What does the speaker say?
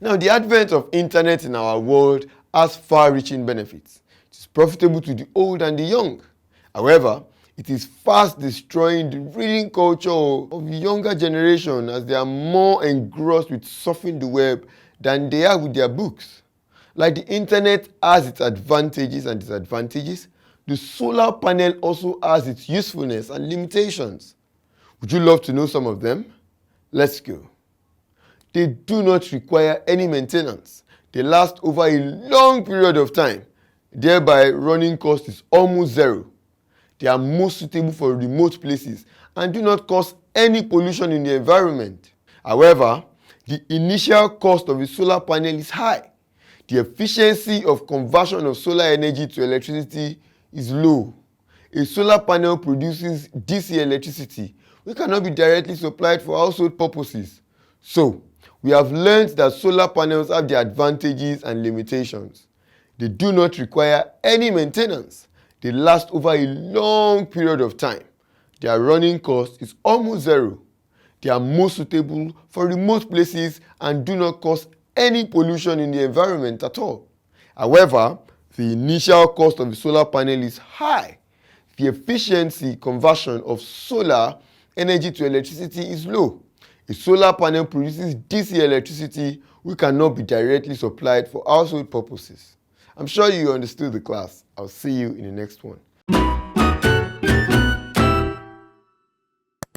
Now, the advent of internet in our world has far-reaching benefits. It is profitable to the old and the young. However, it is fast destroying the reading culture of the younger generation as they are more engrossed with surfing the web than they are with their books. Like the internet has its advantages and disadvantages, the solar panel also has its usefulness and limitations. Would you love to know some of them? Let's go. They do not require any maintenance. They last over a long period of time. Thereby, running cost is almost zero. They are most suitable for remote places and do not cause any pollution in the environment. However, the initial cost of a solar panel is high. The efficiency of conversion of solar energy to electricity is low. A solar panel produces DC electricity, which cannot be directly supplied for household purposes. So, we have learned that solar panels have their advantages and limitations. They do not require any maintenance. They last over a long period of time. Their running cost is almost zero. They are most suitable for remote places and do not cause any pollution in the environment at all. However, the initial cost of a solar panel is high. The efficiency conversion of solar energy to electricity is low. A solar panel produces DC electricity which cannot be directly supplied for household purposes. I'm sure you understood the class. I'll see you in the next one.